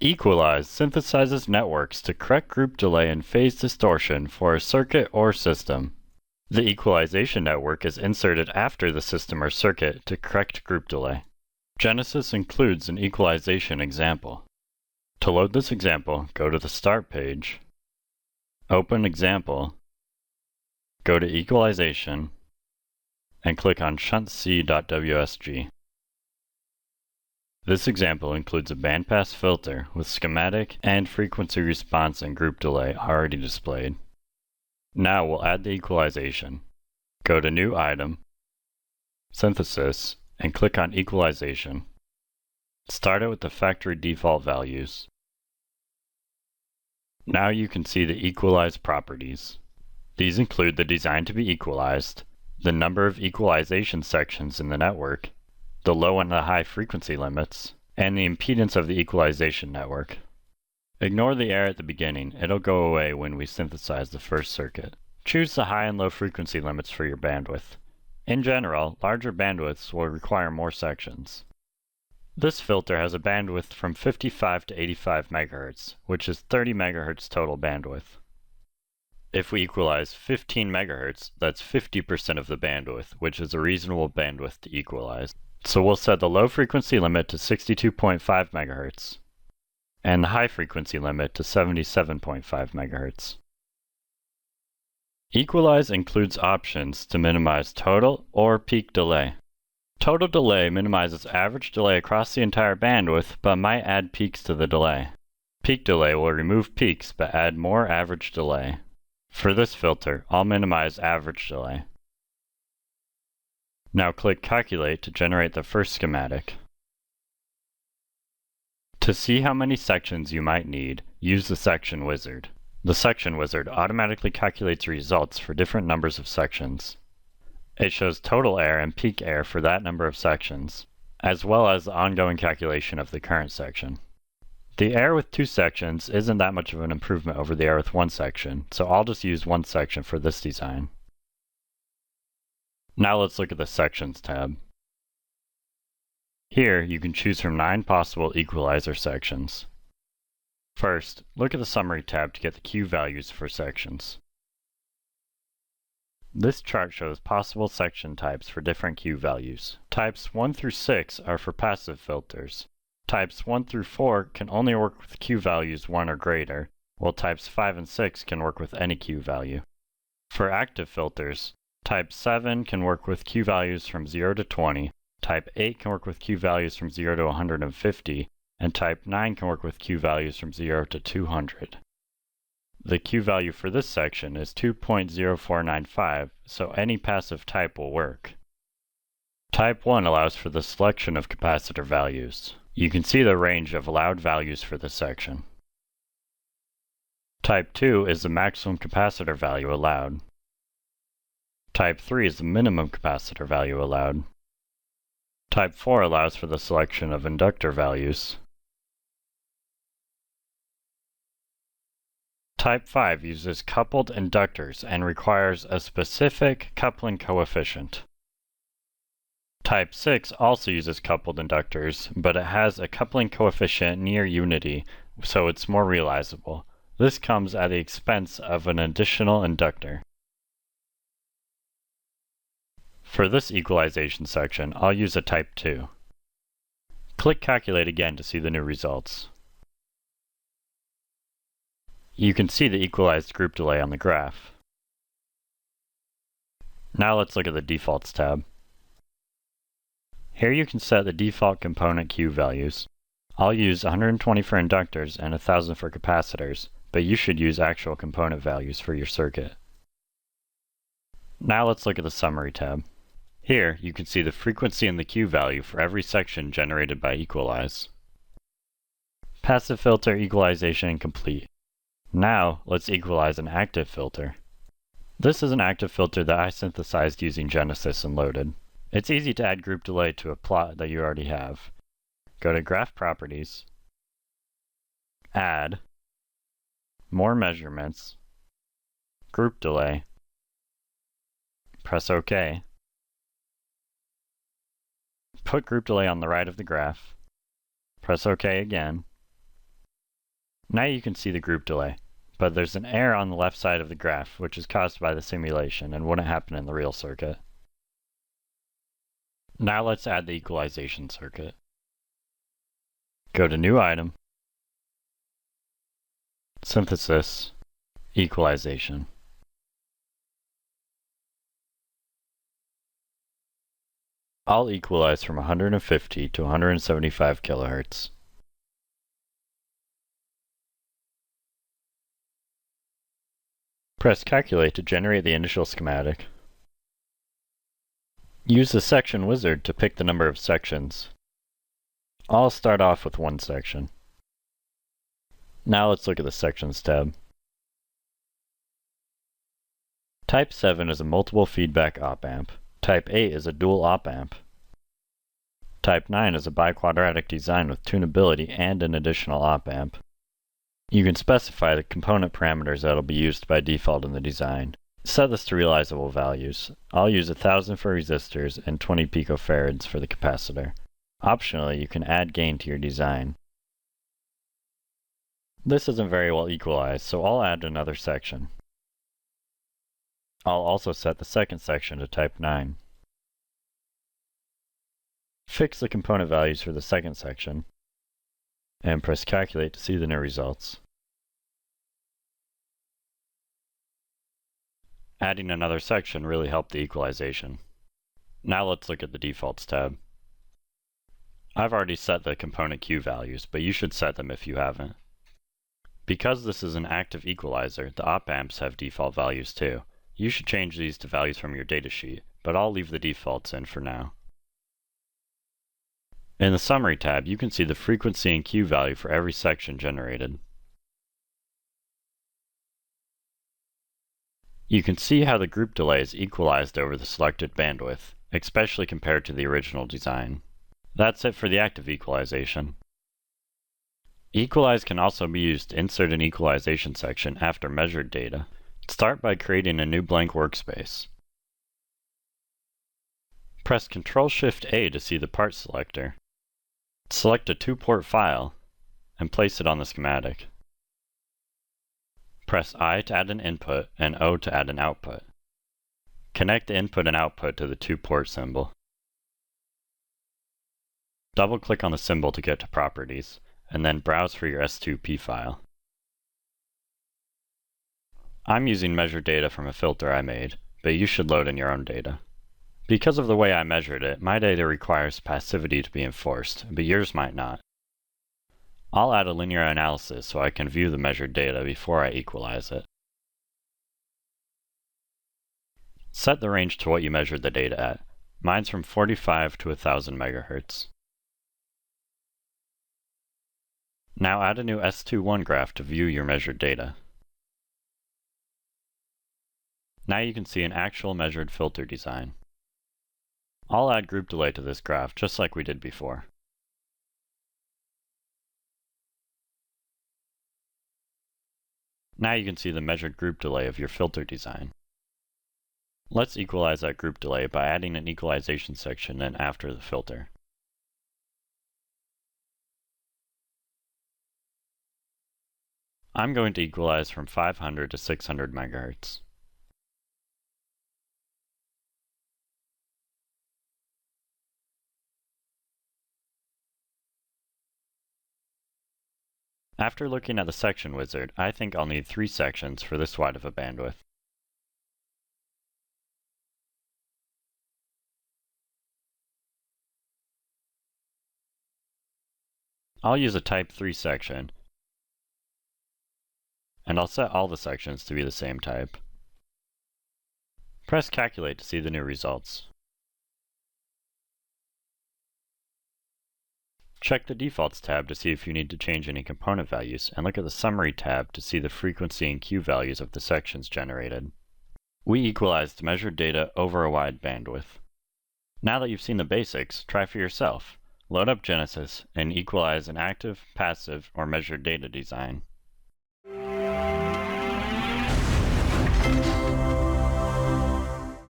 Equalize synthesizes networks to correct group delay and phase distortion for a circuit or system. The equalization network is inserted after the system or circuit to correct group delay. Genesis includes an equalization example. To load this example, go to the Start page, open Example, go to Equalization, and click on shuntc.wsg. This example includes a bandpass filter with schematic and frequency response and group delay already displayed. Now we'll add the equalization. Go to New Item, Synthesis, and click on Equalization. Start it with the factory default values. Now you can see the equalized properties. These include the design to be equalized, the number of equalization sections in the network, the low and the high frequency limits, and the impedance of the equalization network. Ignore the error at the beginning, it'll go away when we synthesize the first circuit. Choose the high and low frequency limits for your bandwidth. In general, larger bandwidths will require more sections. This filter has a bandwidth from 55 to 85 MHz, which is 30 MHz total bandwidth. If we equalize 15 MHz, that's 50% of the bandwidth, which is a reasonable bandwidth to equalize. So we'll set the low frequency limit to 62.5 MHz, and the high frequency limit to 77.5 MHz. Equalize includes options to minimize total or peak delay. Total delay minimizes average delay across the entire bandwidth, but might add peaks to the delay. Peak delay will remove peaks, but add more average delay. For this filter, I'll minimize average delay. Now click Calculate to generate the first schematic. To see how many sections you might need, use the Section Wizard. The Section Wizard automatically calculates results for different numbers of sections. It shows total error and peak error for that number of sections, as well as the ongoing calculation of the current section. The error with 2 sections isn't that much of an improvement over the error with 1 section, so I'll just use 1 section for this design. Now let's look at the Sections tab. Here, you can choose from 9 possible equalizer sections. First, look at the Summary tab to get the Q values for sections. This chart shows possible section types for different Q values. Types 1 through 6 are for passive filters. Types 1 through 4 can only work with Q values 1 or greater, while types 5 and 6 can work with any Q value. For active filters, Type 7 can work with Q values from 0 to 20, Type 8 can work with Q values from 0 to 150, and Type 9 can work with Q values from 0 to 200. The Q value for this section is 2.0495, so any passive type will work. Type 1 allows for the selection of capacitor values. You can see the range of allowed values for this section. Type 2 is the maximum capacitor value allowed. Type 3 is the minimum capacitor value allowed. Type 4 allows for the selection of inductor values. Type 5 uses coupled inductors and requires a specific coupling coefficient. Type 6 also uses coupled inductors, but it has a coupling coefficient near unity, so it's more realizable. This comes at the expense of an additional inductor. For this equalization section, I'll use a Type 2. Click Calculate again to see the new results. You can see the equalized group delay on the graph. Now let's look at the Defaults tab. Here you can set the default component Q values. I'll use 120 for inductors and 1000 for capacitors, but you should use actual component values for your circuit. Now let's look at the Summary tab. Here you can see the frequency and the Q value for every section generated by Equalize. Passive filter equalization complete. Now let's equalize an active filter. This is an active filter that I synthesized using Genesis and loaded. It's easy to add group delay to a plot that you already have. Go to Graph Properties, Add, More Measurements, Group Delay, press OK. Put group delay on the right of the graph. Press OK again. Now you can see the group delay, but there's an error on the left side of the graph which is caused by the simulation and wouldn't happen in the real circuit. Now let's add the equalization circuit. Go to New Item, Synthesis, Equalization. I'll equalize from 150 to 175 kHz. Press Calculate to generate the initial schematic. Use the Section wizard to pick the number of sections. I'll start off with one section. Now let's look at the Sections tab. Type 7 is a multiple feedback op-amp. Type 8 is a dual op-amp. Type 9 is a biquadratic design with tunability and an additional op-amp. You can specify the component parameters that will be used by default in the design. Set this to realizable values. I'll use 1000 for resistors and 20 picofarads for the capacitor. Optionally, you can add gain to your design. This isn't very well equalized, so I'll add another section. I'll also set the second section to type 9. Fix the component values for the second section, and press Calculate to see the new results. Adding another section really helped the equalization. Now let's look at the Defaults tab. I've already set the component Q values, but you should set them if you haven't. Because this is an active equalizer, the op-amps have default values too. You should change these to values from your datasheet, but I'll leave the defaults in for now. In the Summary tab, you can see the frequency and Q value for every section generated. You can see how the group delay is equalized over the selected bandwidth, especially compared to the original design. That's it for the active equalization. Equalize can also be used to insert an equalization section after measured data. Start by creating a new blank workspace. Press Ctrl-Shift-A to see the part selector. Select a 2-port file and place it on the schematic. Press I to add an input and O to add an output. Connect the input and output to the 2-port symbol. Double-click on the symbol to get to Properties, and then browse for your S2P file. I'm using measured data from a filter I made, but you should load in your own data. Because of the way I measured it, my data requires passivity to be enforced, but yours might not. I'll add a linear analysis so I can view the measured data before I equalize it. Set the range to what you measured the data at. Mine's from 45 to 1000 MHz. Now add a new S21 graph to view your measured data. Now you can see an actual measured filter design. I'll add group delay to this graph just like we did before. Now you can see the measured group delay of your filter design. Let's equalize that group delay by adding an equalization section in after the filter. I'm going to equalize from 500 to 600 MHz. After looking at the section wizard, I think I'll need 3 sections for this wide of a bandwidth. I'll use a type 3 section, and I'll set all the sections to be the same type. Press Calculate to see the new results. Check the Defaults tab to see if you need to change any component values, and look at the Summary tab to see the frequency and Q values of the sections generated. We equalized measured data over a wide bandwidth. Now that you've seen the basics, try for yourself. Load up Genesis and equalize an active, passive, or measured data design.